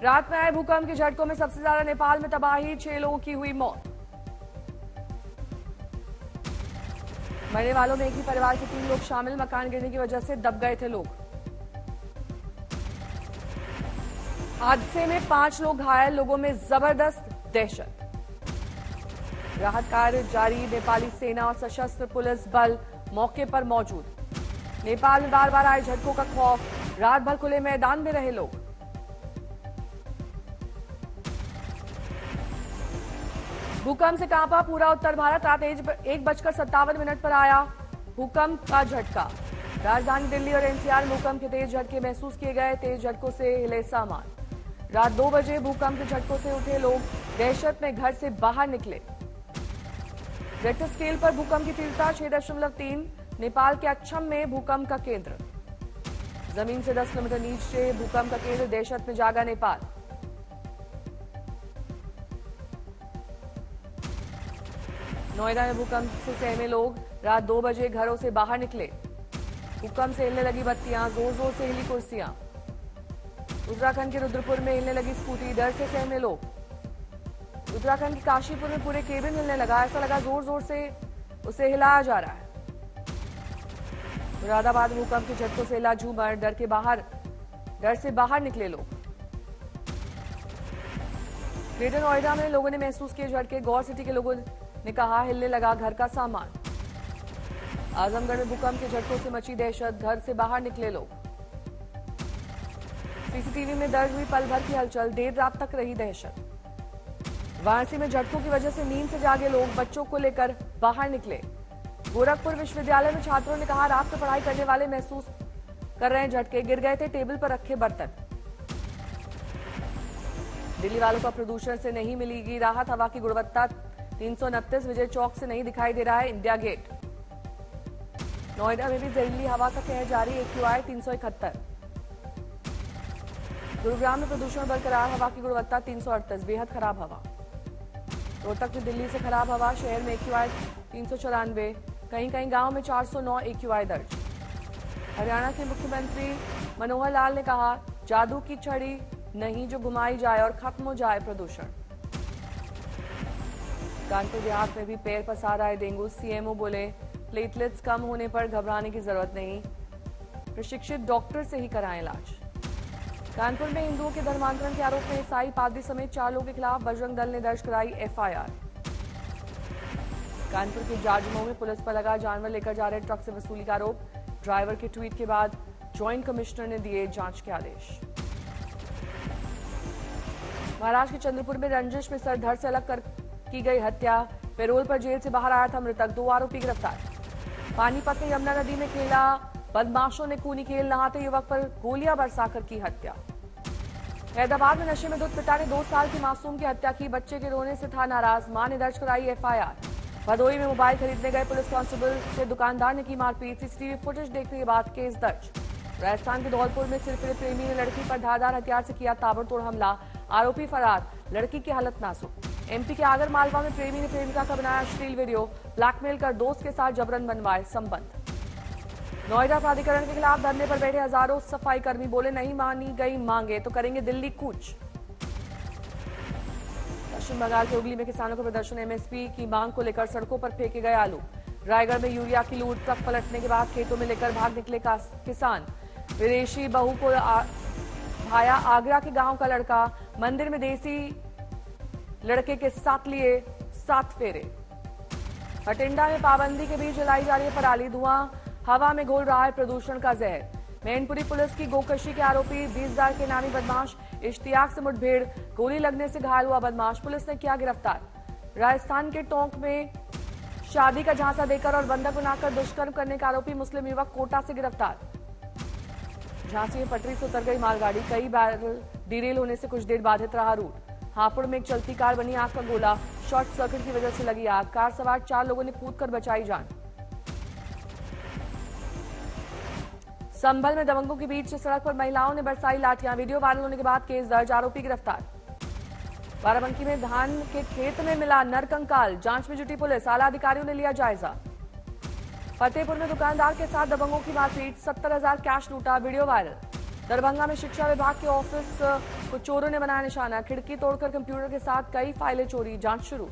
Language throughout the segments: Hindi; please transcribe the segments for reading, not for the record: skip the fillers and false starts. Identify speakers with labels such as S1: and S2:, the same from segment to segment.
S1: रात में आए भूकंप के झटकों में सबसे ज्यादा नेपाल में तबाही, 6 लोगों की हुई मौत। मरने वालों में एक ही परिवार के 3 लोग शामिल, मकान गिरने की वजह से दब गए थे लोग। हादसे में 5 लोग घायल, लोगों में जबरदस्त दहशत। राहत कार्य जारी, नेपाली सेना और सशस्त्र पुलिस बल मौके पर मौजूद। नेपाल में बार बार आए झटकों का खौफ, रात भर खुले मैदान में रहे लोग। भूकंप से कांपा पूरा उत्तर भारत, रात 1:57 पर आया भूकंप का झटका। राजधानी दिल्ली और एनसीआर में भूकंप के तेज झटके महसूस किए गए, तेज झटकों से हिले सामान। रात 2 बजे भूकंप के झटकों से उठे लोग दहशत में घर से बाहर निकले। रिक्टर स्केल पर भूकंप की तीव्रता 6.3, नेपाल के अक्षम में भूकंप का केंद्र। जमीन से 10 किलोमीटर नीचे भूकंप का केंद्र, दहशत में जागा नेपाल। नोएडा में भूकंप से सहमे लोग, रात 2 बजे घरों से बाहर निकले। भूकंप से हिलने लगी बत्तियां, जोर जोर से हिली कुर्सियां। उत्तराखंड के रुद्रपुर में हिलने लगी स्कूटी, डर से सहमे लोग। उत्तराखंड के काशीपुर में पूरे केबिन हिलने लगा, ऐसा लगा जोर जोर से उसे हिलाया जा रहा है। मुरादाबाद भूकंप के झटकों से हिला झूमर, डर से बाहर निकले लोग। ग्रेटर नोएडा में लोगों ने महसूस किए झटके, गौर सिटी के लोगों ने कहा हिलने लगा घर का सामान। आजमगढ़ में भूकंप के झटकों से मची दहशत, घर से बाहर निकले लोग। सीसीटीवी में दर्ज हुई पल भर की हलचल, देर रात तक रही दहशत। वाराणसी में झटकों की वजह से नींद से जागे लोग बच्चों को लेकर बाहर निकले। गोरखपुर विश्वविद्यालय में छात्रों ने कहा रात में पढ़ाई करने वाले महसूस कर रहे हैं झटके, गिर गए थे टेबल पर रखे बर्तन। दिल्ली वालों को प्रदूषण से नहीं मिलेगी राहत, हवा की गुणवत्ता 329 विजय चौक से नहीं दिखाई दे रहा है इंडिया गेट। नोएडा में भी जहरीली हवा का कहर जारी, AQI 371। गुरुग्राम में प्रदूषण बरकरार, हवा की गुणवत्ता 338, बेहद खराब हवा। रोहतक में दिल्ली से खराब हवा, शहर में AQI 394, कहीं कहीं गांव में 409 AQI दर्ज। हरियाणा के मुख्यमंत्री मनोहर लाल ने कहा जादू की छड़ी नहीं जो घुमाई जाए और खत्म हो जाए प्रदूषण। कानपुर देहात में भी पैर पसार आए डेंगू, CMO बोले प्लेटलेट्स कम होने पर घबराने की जरूरत नहीं, प्रशिक्षित डॉक्टर से ही कराएं इलाज। कानपुर में हिंदुओं के धर्मांतरण के आरोप में ईसाई पादरी समेत 4 लोगों के खिलाफ बजरंग दल ने दर्ज कराई FIR। कानपुर के जाजमऊ में पुलिस पर लगा जानवर लेकर जा रहे ट्रक से वसूली का आरोप, ड्राइवर के ट्वीट के बाद ज्वाइंट कमिश्नर ने दिए जांच के आदेश। महाराष्ट्र के चंद्रपुर में रंजिश में सर धड़ से अलग कर की गई हत्या, पैरोल पर जेल से बाहर आया था मृतक, 2 आरोपी गिरफ्तार। पानीपत में यमुना नदी में खेला, बदमाशों ने खूनी खेल, नहाते युवक पर गोलियां बरसाकर की हत्या। हैदराबाद में नशे में दूध पिता ने 2 साल की मासूम की हत्या की, बच्चे के रोने से था नाराज, मां ने दर्ज कराई FIR। भदोही में मोबाइल खरीदने गए पुलिस कांस्टेबल से दुकानदार ने की मारपीट, CCTV फुटेज देखने के बाद केस दर्ज। राजस्थान के धौलपुर में सिरफिरे प्रेमी ने लड़की पर धारदार हथियार से किया ताबड़तोड़ हमला, आरोपी फरार, लड़की की हालत नाजुक। MP के आगर मालवा में प्रेमी ने प्रेमिका का बनाया अश्लील वीडियो, ब्लैकमेल कर दोस्त के साथ जबरन बनवाए संबंध। नोएडा प्राधिकरण के खिलाफ धरने पर बैठे हजारों सफाई कर्मी, बोले नहीं मानी गई मांगे तो करेंगे दिल्ली कूच। पश्चिम बंगाल के हुगली में किसानों का प्रदर्शन, MSP की मांग को लेकर सड़कों पर फेंके गए आलू। रायगढ़ में यूरिया की लूट, ट्रक पलटने के बाद खेतों में लेकर भाग निकले किसान। विदेशी बहू को भाया आगरा के गांव का लड़का, मंदिर में देसी लड़के के साथ लिए 7 फेरे। भटिंडा में पाबंदी के बीच जलाई जा रही है पराली, धुआं हवा में घोल रहा है प्रदूषण का जहर। मैनपुरी पुलिस की गोकशी के आरोपी 20,000 के नामी बदमाश, इश्तियाक से मुठभेड़, गोली लगने से घायल हुआ बदमाश, पुलिस ने किया गिरफ्तार। राजस्थान के टोंक में शादी का झांसा देकर और बंधक बनाकर दुष्कर्म करने का आरोपी मुस्लिम युवक कोटा से गिरफ्तार। झांसी में पटरी से उतर गई मालगाड़ी, कई बार डिरेल होने से कुछ देर बाधित रहा रूट। हापुड़ में एक चलती कार बनी आग का गोला, शॉर्ट सर्किट की वजह से लगी आग, कार सवार 4 लोगों ने कूदकर बचाई जान। संभल में दबंगों के बीच सड़क पर महिलाओं ने बरसाई लाठियां, वीडियो वायरल होने के बाद केस दर्ज, आरोपी गिरफ्तार। बाराबंकी में धान के खेत में मिला नरकंकाल, जांच में जुटी पुलिस, आला अधिकारियों ने लिया जायजा। फतेहपुर में दुकानदार के साथ दबंगों की मारपीट, 70,000 कैश लूटा, वीडियो वायरल। दरभंगा में शिक्षा विभाग के ऑफिस को चोरों ने बनाया निशाना, खिड़की तोड़कर कंप्यूटर के साथ कई फाइलें चोरी, जांच शुरू।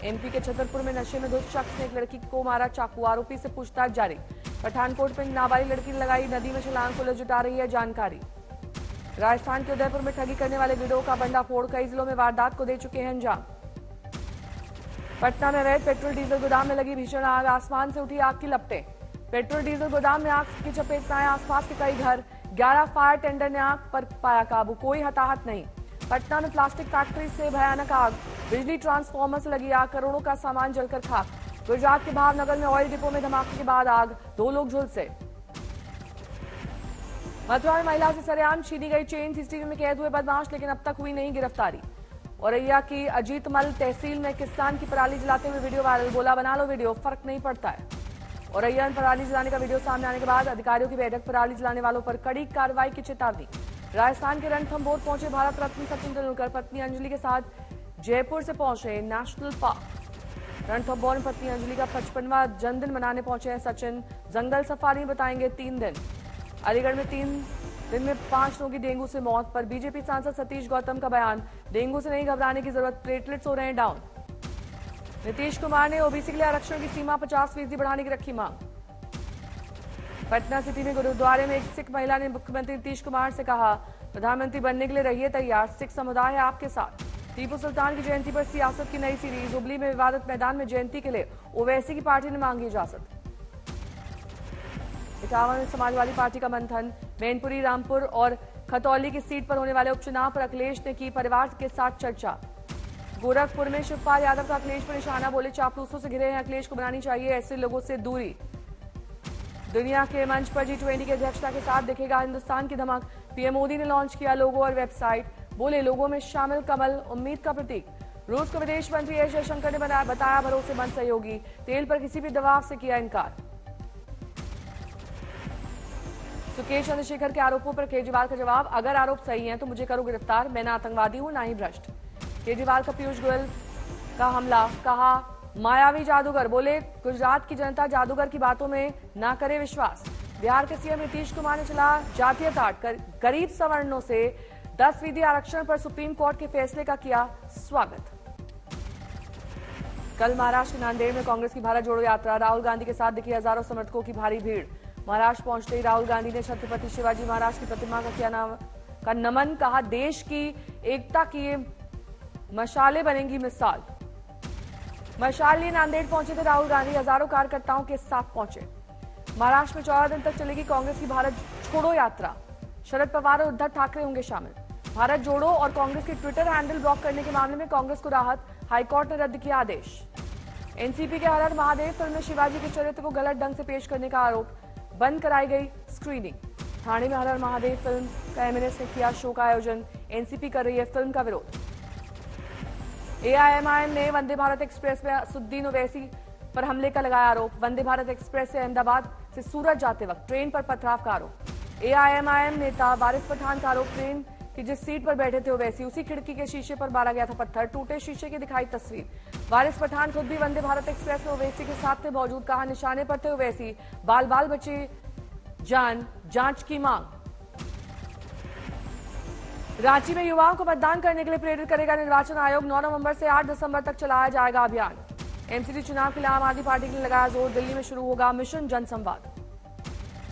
S1: एमपी के छतरपुर में नशे में धुत शख्स ने एक लड़की को मारा चाकू, आरोपी से पूछताछ जारी। पठानकोट में नाबालिग लड़की ने लगाई नदी में छलांग, पुलिस जुटा रही है जानकारी। राजस्थान के उदयपुर में ठगी करने वाले गिरोह का भंडाफोड़, कई जिलों में वारदात को दे चुके हैं अंजाम। पटना में अवैध पेट्रोल डीजल गोदाम में लगी भीषण आग, आसमान से उठी आग की लपटें। पेट्रोल डीजल गोदाम में आग की चपेट में आए आसपास के कई घर, 11 फायर टेंडर ने आग पर पाया काबू, कोई हताहत नहीं। पटना में प्लास्टिक फैक्ट्री से भयानक आग, बिजली ट्रांसफार्मर से लगी आग, करोड़ों का सामान जलकर खाक। गुजरात के भावनगर में ऑयल डिपो में धमाके के बाद आग, 2 लोग झुलसे। मथुरा में महिला से सरेआम छीनी गई चेन, सीसीटीवी में कैद हुए बदमाश, लेकिन अब तक हुई नहीं गिरफ्तारी। औरैया की अजीतमल तहसील में किसान की पराली जलाते हुए वीडियो वायरल, बोला बना लो वीडियो, फर्क नहीं पड़ता है। औरैया में पराली जलाने का वीडियो सामने आने के बाद अधिकारियों की बैठक, पराली जलाने वालों पर कड़ी कार्रवाई की चेतावनी। राजस्थान के रणथंभौर पहुंचे भारत रत्न सचिन तेंदुलकर, पत्नी अंजलि के साथ जयपुर से पहुंचे नेशनल पार्क। रणथंभौर में पत्नी अंजलि का 55वां जन्मदिन मनाने पहुंचे हैं सचिन, जंगल सफारी में बताएंगे 3 दिन। अलीगढ़ में 3 दिन में 5 लोगों की डेंगू से मौत पर बीजेपी सांसद सतीश गौतम का बयान, डेंगू से नहीं घबराने की जरूरत, प्लेटलेट्स हो रहे हैं डाउन। नीतीश कुमार ने ओबीसी के लिए आरक्षण की सीमा 50% बढ़ाने की रखी मांग। पटना सिटी में गुरुद्वारे में एक सिख महिला ने मुख्यमंत्री नीतीश कुमार से कहा, प्रधानमंत्री बनने के लिए रहिए तैयार, सिख समुदाय है आपके साथ। टीपू सुल्तान की जयंती पर सियासत की नई सीरीज, हुबली में विवादित मैदान में जयंती के लिए ओवैसी की पार्टी ने मांगी इजाजत। इटावा में समाजवादी पार्टी का मंथन, मैनपुरी, रामपुर और खतौली की सीट पर होने वाले उपचुनाव पर अखिलेश ने की परिवार के साथ चर्चा। गोरखपुर में शिवपाल यादव का अखिलेश पर निशाना, बोले चापलूसों से घिरे हैं, अखिलेश को बनानी चाहिए ऐसे लोगों से दूरी। दुनिया के मंच पर G20 की अध्यक्षता के साथ दिखेगा हिंदुस्तान की धमक, पीएम मोदी ने लॉन्च किया लोगो और वेबसाइट, बोले लोगों में शामिल कमल उम्मीद का प्रतीक। रूस के विदेश मंत्री एस जयशंकर ने बताया भरोसेमंद सहयोगी, तेल पर किसी भी दबाव से किया इनकार। सुकेश चंद्रशेखर के आरोपों पर केजरीवाल का जवाब, अगर आरोप सही है तो मुझे करो गिरफ्तार, मैं ना आतंकवादी हूं ना ही भ्रष्ट। केजरीवाल का पीयूष गोयल का हमला, कहा मायावी जादूगर, बोले गुजरात की जनता जादूगर की बातों में ना करे विश्वास। बिहार के सीएम नीतीश कुमार ने चला जातीय ताट, गरीब सवर्णों से 10% आरक्षण पर सुप्रीम कोर्ट के फैसले का किया स्वागत। कल महाराष्ट्र के नांदेड़ में कांग्रेस की भारत जोड़ो यात्रा, राहुल गांधी के साथ दिखी हजारों समर्थकों की भारी भीड़। महाराष्ट्र पहुंचते ही राहुल गांधी ने छत्रपति शिवाजी महाराज की प्रतिमा का किया नमन, कहा देश की एकता की ये मशालें बनेंगी मिसाल। मशाल लिए नांदेड़ पहुंचे थे राहुल गांधी, हजारों कार्यकर्ताओं के साथ पहुंचे। महाराष्ट्र में 14 दिन तक चलेगी कांग्रेस की भारत छोड़ो यात्रा, शरद पवार और उद्धव ठाकरे होंगे शामिल। भारत जोड़ो और कांग्रेस के ट्विटर हैंडल ब्लॉक करने के मामले में कांग्रेस को राहत, हाईकोर्ट ने रद्द किया आदेश। एनसीपी के हर हर महादेव फिल्म में शिवाजी के चरित्र को गलत ढंग से पेश करने का आरोप, बंद कराई गई स्क्रीनिंग। ठाणे में हर हर महादेव फिल्म का एमएनएस ने किया शो का आयोजन, एनसीपी कर रही है फिल्म का विरोध। एआईएमआईएम ने वंदे भारत एक्सप्रेस में असदुद्दीन ओवैसी पर हमले का लगाया आरोप। वंदे भारत एक्सप्रेस से अहमदाबाद से सूरत जाते वक्त ट्रेन पर पथराव का आरोप। एआईएमआईएम नेता वारिस पठान का आरोप, ट्रेन की जिस सीट पर बैठे थे ओवैसी, उसी खिड़की के शीशे पर मारा गया था पत्थर, टूटे शीशे की दिखाई तस्वीर। वारिस पठान खुद भी वंदे भारत एक्सप्रेस में ओवैसी के साथ थे मौजूद, कहा निशाने पर थे ओवैसी, बाल बाल बचे जान, जांच की मांग। रांची में युवाओं को मतदान करने के लिए प्रेरित करेगा निर्वाचन आयोग, 9 नवंबर से 8 दिसंबर तक चलाया जाएगा अभियान। एमसीडी चुनाव के लिए आम आदमी पार्टी ने लगाया जोर, दिल्ली में शुरू होगा मिशन जनसंवाद।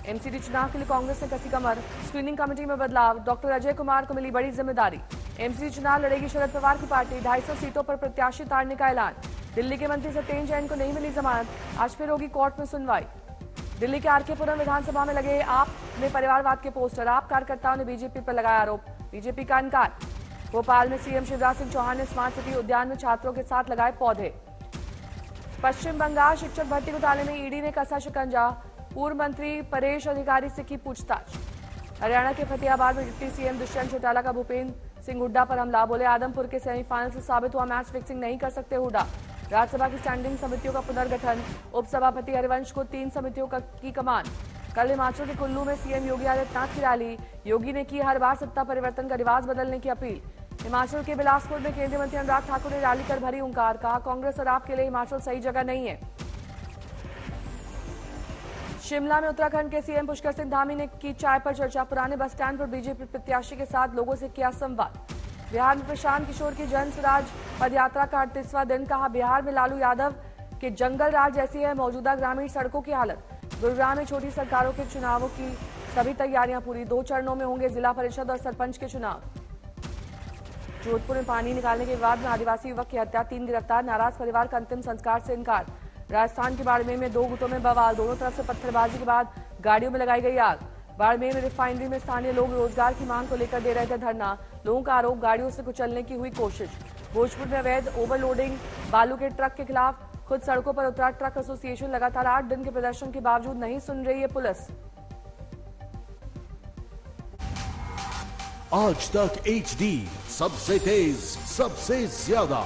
S1: एमसीडी चुनाव के लिए कांग्रेस ने कसी कमर, स्क्रीनिंग कमेटी में बदलाव, डॉक्टर अजय कुमार को मिली बड़ी जिम्मेदारी। एमसीडी चुनाव लड़ेगी शरद पवार की पार्टी, 250 सीटों पर प्रत्याशी तारने का ऐलान। दिल्ली के मंत्री सत्येंद्र जैन को नहीं मिली जमानत, आज फिर होगी कोर्ट में सुनवाई। दिल्ली के आरकेपुरम विधानसभा में लगे आप में परिवारवाद के पोस्टर, आप कार्यकर्ताओं ने बीजेपी पर लगाया आरोप, बीजेपी का इनकार। भोपाल में सीएम शिवराज सिंह चौहान ने स्मार्ट सिटी उद्यान में छात्रों के साथ लगाए पौधे। पश्चिम बंगाल शिक्षक भर्ती घोटाले में ईडी ने कसा शिकंजा, पूर्व मंत्री परेश अधिकारी से की पूछताछ। हरियाणा के फतेहाबाद में डिप्टी सीएम दुष्यंत चौटाला का भूपेंद्र सिंह हुड्डा पर हमला, बोले आदमपुर के सेमीफाइनल से साबित हुआ मैच फिक्सिंग नहीं कर सकते हुड्डा। राज्यसभा की स्टैंडिंग समितियों का पुनर्गठन, उपसभापति हरिवंश को 3 समितियों की कमान। कल हिमाचल के कुल्लू में सीएम योगी आदित्यनाथ की रैली, योगी ने की हर बार सत्ता परिवर्तन का रिवाज बदलने की अपील। हिमाचल के बिलासपुर में केंद्रीय मंत्री अनुराग ठाकुर ने रैली कर भरी हुंकार, कहा कांग्रेस और आप के लिए हिमाचल सही जगह नहीं है। शिमला में उत्तराखंड के सीएम पुष्कर सिंह धामी ने की चाय पर चर्चा। पुराने बस स्टैंड पर बीजेपी प्रत्याशी के साथ लोगों से किया संवाद। बिहार में प्रशांत किशोर की जन स्वराज पदयात्रा का 38वां दिन। कहा, बिहार में लालू यादव के जंगल राज जैसी है मौजूदा ग्रामीण सड़कों की हालत। गुरुग्राम में छोटी सरकारों के चुनावों की सभी तैयारियां पूरी। 2 चरणों में होंगे जिला परिषद और सरपंच के चुनाव। जोधपुर में पानी निकालने के विवाद में आदिवासी युवक की हत्या, 3 गिरफ्तार। नाराज परिवार का अंतिम संस्कार से इनकार। राजस्थान के बाड़मेर में 2 गुटों में बवाल। दोनों तरफ से पत्थरबाजी के बाद गाड़ियों में लगाई गई आग। बाड़मेर में रिफाइनरी में स्थानीय लोग रोजगार की मांग को लेकर दे रहे थे धरना। लोगों का आरोप, गाड़ियों से कुचलने की हुई कोशिश। भोजपुर में अवैध ओवरलोडिंग बालू के ट्रक के खिलाफ खुद सड़कों पर उतरा ट्रक एसोसिएशन। लगातार 8 दिन के प्रदर्शन के बावजूद नहीं सुन रही है पुलिस।
S2: आज तक HD, सबसे तेज, सबसे ज्यादा।